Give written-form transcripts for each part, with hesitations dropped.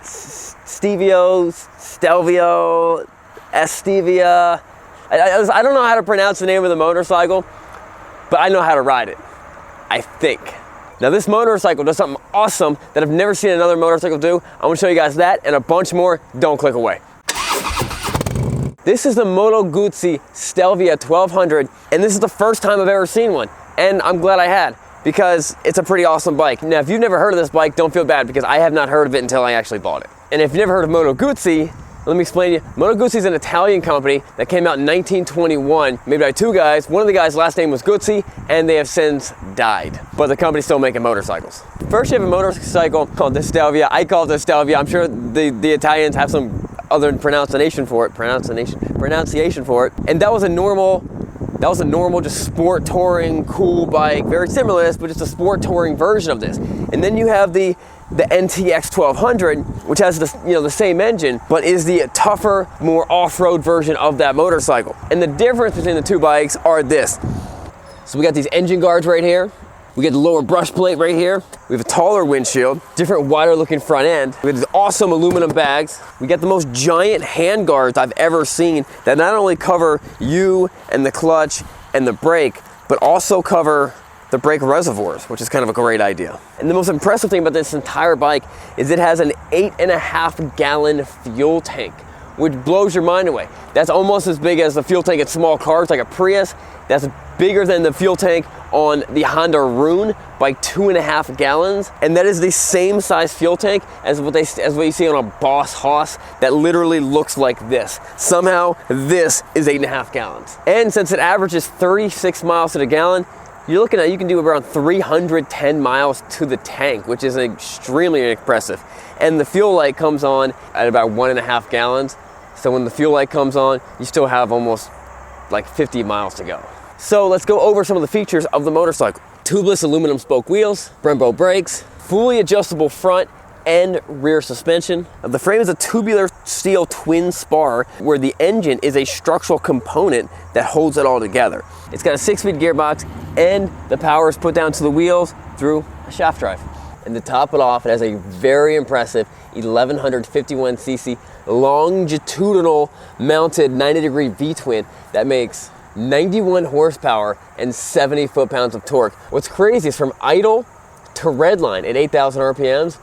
Stelvio, Stevia. I don't know how to pronounce the name of the motorcycle, but I know how to ride it, I think. Now this motorcycle does something awesome that I've never seen another motorcycle do. I'm gonna show you guys that and a bunch more. Don't click away. This is the Moto Guzzi Stelvio 1200, and this is the first time I've ever seen one. And I'm glad I had, because it's a pretty awesome bike. Now, if you've never heard of this bike, don't feel bad, because I have not heard of it until I actually bought it. And if you've never heard of Moto Guzzi, let me explain to you. Moto Guzzi is an Italian company that came out in 1921, made by two guys. One of the guys' last name was Guzzi, and they have since died. But the company's still making motorcycles. First, you have a motorcycle called the Stelvio. I call it the Stelvio. I'm sure the Italians have some other pronunciation for it. And that was a normal, just sport touring, cool bike, very similar to this, but just a sport touring version of this. And then you have the NTX 1200, which has the same engine, but is the tougher, more off-road version of that motorcycle. And the difference between the two bikes are this. So we got these engine guards right here. We get the lower brush plate right here. We have a taller windshield, different wider looking front end. We have these awesome aluminum bags. We got the most giant hand guards I've ever seen that not only cover you and the clutch and the brake, but also cover the brake reservoirs, which is kind of a great idea. And the most impressive thing about this entire bike is it has an 8.5 gallon fuel tank, which blows your mind away. That's almost as big as the fuel tank in small cars like a Prius. That's bigger than the fuel tank on the Honda Rune by 2.5 gallons. And that is the same size fuel tank as what you see on a Boss Hoss that literally looks like this. Somehow this is 8.5 gallons. And since it averages 36 miles to the gallon, you're looking at, you can do around 310 miles to the tank, which is extremely impressive. And the fuel light comes on at about 1.5 gallons. So when the fuel light comes on, you still have almost like 50 miles to go. So let's go over some of the features of the motorcycle. Tubeless aluminum spoke wheels, Brembo brakes, fully adjustable front and rear suspension. The frame is a tubular steel twin spar where the engine is a structural component that holds it all together. It's got a 6-speed gearbox and the power is put down to the wheels through a shaft drive. And to top it off, it has a very impressive 1151cc longitudinal mounted 90-degree V-twin that makes 91 horsepower and 70 foot-pounds of torque. What's crazy is from idle to redline at 8,000 RPMs,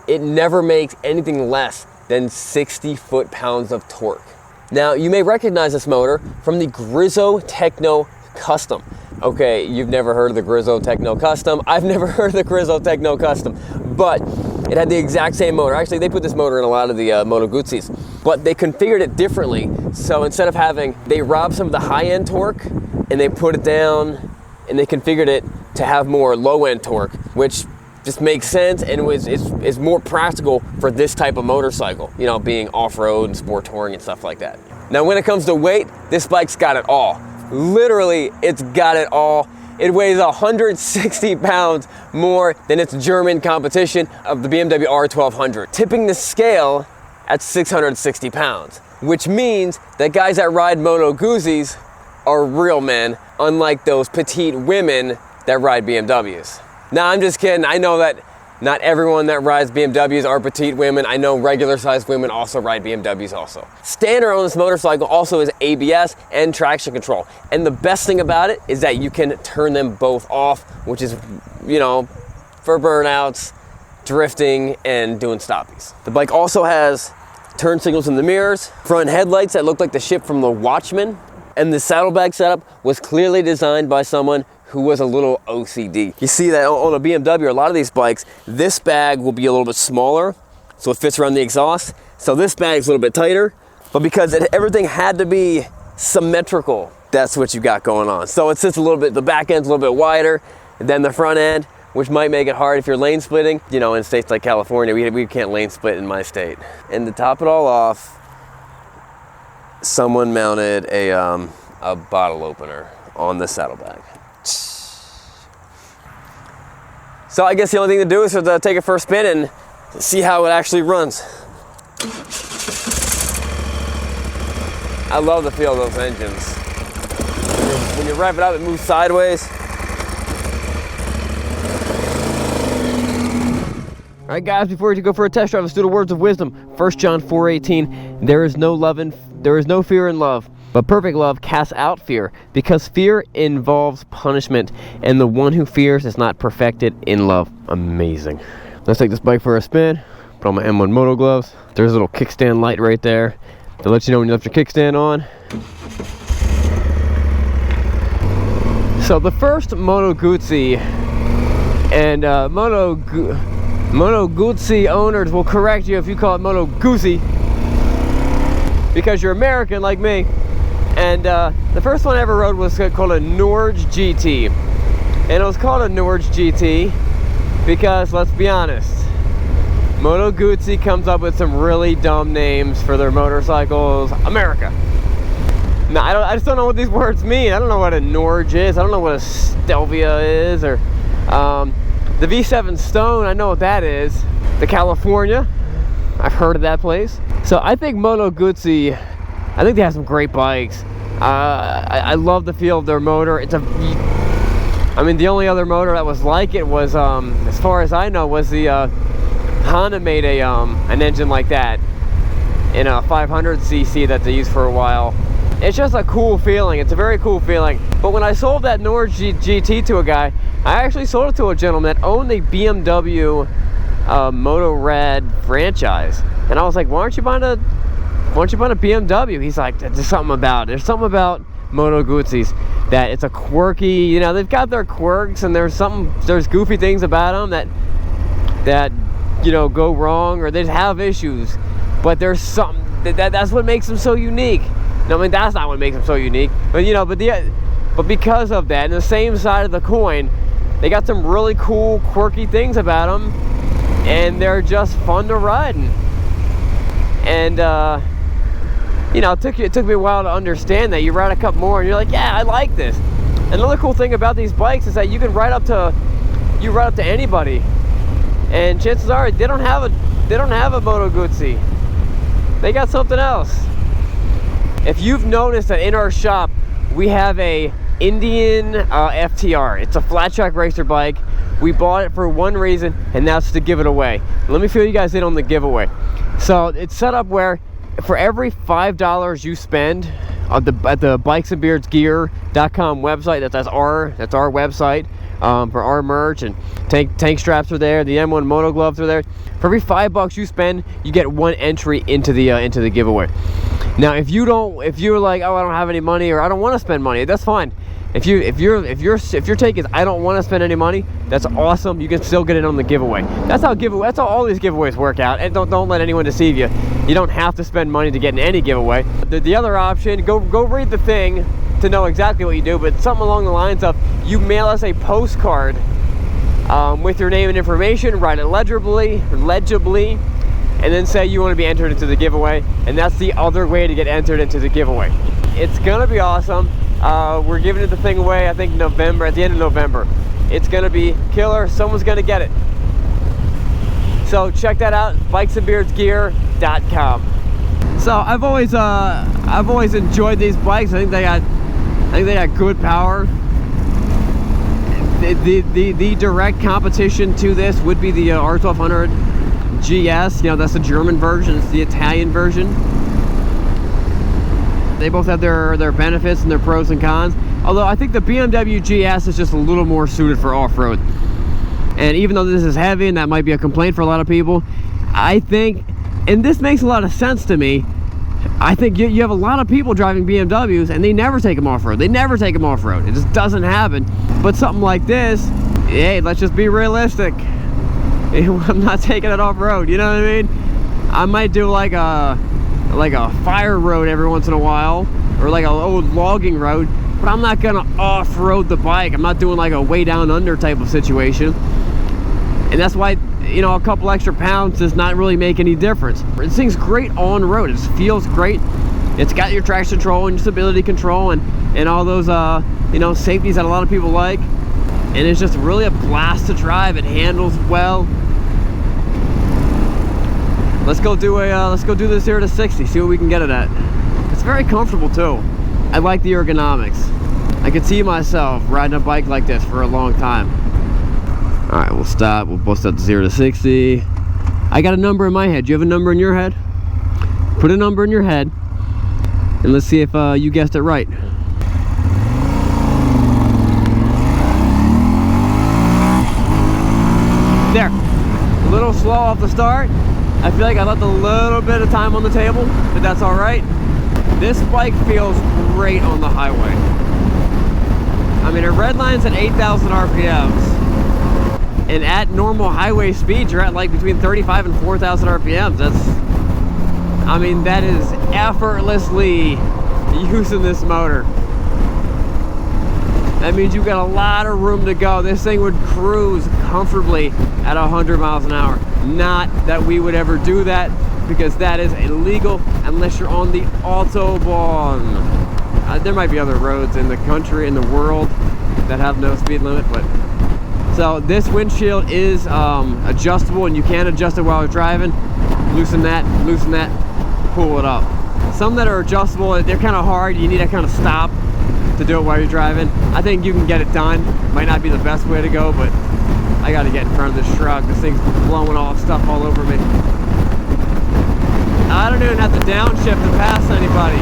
it never makes anything less than 60 foot-pounds of torque. Now, you may recognize this motor from the Grizzo Techno Custom. Okay, you've never heard of the Grizzo Techno Custom. I've never heard of the Grizzo Techno Custom, but it had the exact same motor. Actually, they put this motor in a lot of the Moto Guzzis, but they configured it differently. So instead of they robbed some of the high-end torque and they put it down and they configured it to have more low-end torque, which just makes sense and is more practical for this type of motorcycle, you know, being off-road and sport touring and stuff like that. Now, when it comes to weight, this bike's got it all. Literally, it's got it all. It weighs 160 pounds more than its German competition of the BMW R1200, tipping the scale at 660 pounds, which means that guys that ride Moto Guzzis are real men, unlike those petite women that ride BMWs. Now, I'm just kidding. I know that not everyone that rides BMWs are petite women. I know regular sized women also ride BMWs also. Standard on this motorcycle also is ABS and traction control. And the best thing about it is that you can turn them both off, which is, you know, for burnouts, drifting, and doing stoppies. The bike also has turn signals in the mirrors, front headlights that look like the ship from The Watchmen, and the saddlebag setup was clearly designed by someone who was a little OCD. You see that on a BMW or a lot of these bikes, this bag will be a little bit smaller, so it fits around the exhaust. So this bag's a little bit tighter, but because everything had to be symmetrical, that's what you got going on. So it sits a little bit, the back end's a little bit wider than the front end, which might make it hard if you're lane splitting. You know, in states like California, we can't lane split in my state. And to top it all off, someone mounted a bottle opener on the saddlebag. So I guess the only thing to do is to take it for a spin and see how it actually runs. I love the feel of those engines. When you rev it up, it moves sideways. Alright guys, before you go for a test drive, let's do the words of wisdom. 1 John 4:18, there is no fear in love, but perfect love casts out fear, because fear involves punishment, and the one who fears is not perfected in love. Amazing. Let's take this bike for a spin. Put on my M1 Moto gloves. There's a little kickstand light right there to let you know when you left your kickstand on. So the first Moto Guzzi and Moto Guzzi owners will correct you if you call it Moto Guzzi, because you're American like me. And the first one I ever rode was called a Norge GT, and it was called a Norge GT because, let's be honest, Moto Guzzi comes up with some really dumb names for their motorcycles. America. Now I just don't know what these words mean. I don't know what a Norge is. I don't know what a Stelvio is, or the V7 Stone. I know what that is. The California, I've heard of that place. So I think Moto Guzzi, I think they have some great bikes. I love the feel of their motor. I mean, the only other motor that was like it was, as far as I know, was the Honda made an engine like that in a 500cc that they used for a while. It's just a cool feeling. It's a very cool feeling. But when I sold that Norge GT to a guy, I actually sold it to a gentleman that owned a BMW Moto Red franchise, and I was like, why don't you buy a BMW? He's like, there's something about Moto Guzzis that it's a quirky, you know, they've got their quirks, and there's goofy things about them that you know, go wrong, or they have issues, but there's something that's what makes them so unique. No, I mean, that's not what makes them so unique, but you know, but because of that, and the same side of the coin, they got some really cool, quirky things about them, and they're just fun to ride in. And you know, it took me a while to understand that. You ride a couple more and you're like, yeah, I like this. Another cool thing about these bikes is that you can ride up to anybody, and chances are they don't have a Moto Guzzi. They got something else. If you've noticed that in our shop we have a Indian FTR. It's a flat track racer bike. We bought it for one reason, and that's to give it away. Let me fill you guys in on the giveaway. So it's set up where for every $5 you spend at the bikesandbeardsgear.com website, that's our website for our merch, and tank straps are there, the M1 Moto gloves are there. For every $5 you spend, you get one entry into the giveaway. Now, if you're like, oh, I don't have any money, or I don't want to spend money, that's fine. If your take is I don't want to spend any money, that's awesome. You can still get it on the giveaway. That's how all these giveaways work out. And don't let anyone deceive you. You don't have to spend money to get in any giveaway. The other option, go read the thing to know exactly what you do, but something along the lines of, you mail us a postcard with your name and information, write it legibly, and then say you want to be entered into the giveaway. And that's the other way to get entered into the giveaway. It's gonna be awesome. We're giving the thing away, I think, at the end of November. It's gonna be killer. Someone's gonna get it. So check that out, bikesandbeardsgear.com. So I've always enjoyed these bikes. I think they got good power. The direct competition to this would be the R1200GS. You know, that's the German version. It's the Italian version. They both have their benefits and their pros and cons. Although I think the BMW GS is just a little more suited for off-road. And even though this is heavy, and that might be a complaint for a lot of people, I think, and this makes a lot of sense to me, I think you have a lot of people driving BMWs and they never take them off-road. They never take them off-road. It just doesn't happen. But something like this, hey, let's just be realistic. I'm not taking it off-road, you know what I mean? I might do like a fire road every once in a while, or like an old logging road, but I'm not gonna off-road the bike. I'm not doing like a way down under type of situation. And that's why, you know, a couple extra pounds does not really make any difference. This thing's great on road. It feels great. It's got your traction control and your stability control and all those you know, safeties that a lot of people like. And it's just really a blast to drive. It handles well. Let's go do the 0 to 60, see what we can get it at. It's very comfortable too. I like the ergonomics. I could see myself riding a bike like this for a long time. All right, we'll stop. We'll bust up to 0 to 60. I got a number in my head. Do you have a number in your head? Put a number in your head, and let's see if you guessed it right. There. A little slow off the start. I feel like I left a little bit of time on the table, but that's all right. This bike feels great on the highway. I mean, it redlines at 8,000 RPMs, and at normal highway speeds, you're at like between 35 and 4,000 RPMs. I mean, that is effortlessly using this motor. That means you've got a lot of room to go. This thing would cruise comfortably at 100 miles an hour. Not that we would ever do that, because that is illegal unless you're on the Autobahn. There might be other roads in the country, in the world, that have no speed limit, but so this windshield is adjustable, and you can adjust it while you're driving. Loosen that, pull it up. Some that are adjustable, they're kind of hard. You need to kind of stop to do it while you're driving. I think you can get it done. Might not be the best way to go, but I got to get in front of this truck. This thing's blowing off stuff all over me. I don't even have to downshift to pass anybody.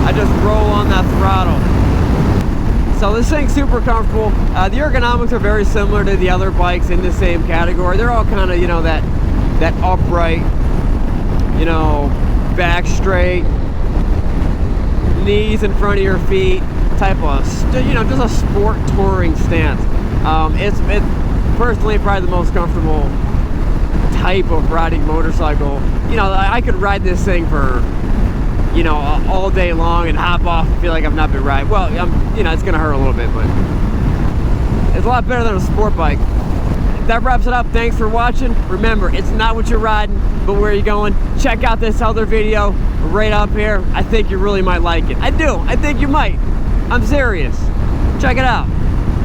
I just roll on that throttle. So this thing's super comfortable. The ergonomics are very similar to the other bikes in the same category. They're all kind of, you know, that upright, you know, back straight, knees in front of your feet type of, you know, just a sport touring stance. It's personally probably the most comfortable type of riding motorcycle. You know, I could ride this thing for, you know, all day long and hop off and feel like I've not been riding. Well, you know, it's gonna hurt a little bit, but it's a lot better than a sport bike. That wraps it up. Thanks for watching. Remember, it's not what you're riding, but where you're going. Check out this other video right up here. I think you really might like it. I do. I think you might. I'm serious. Check it out.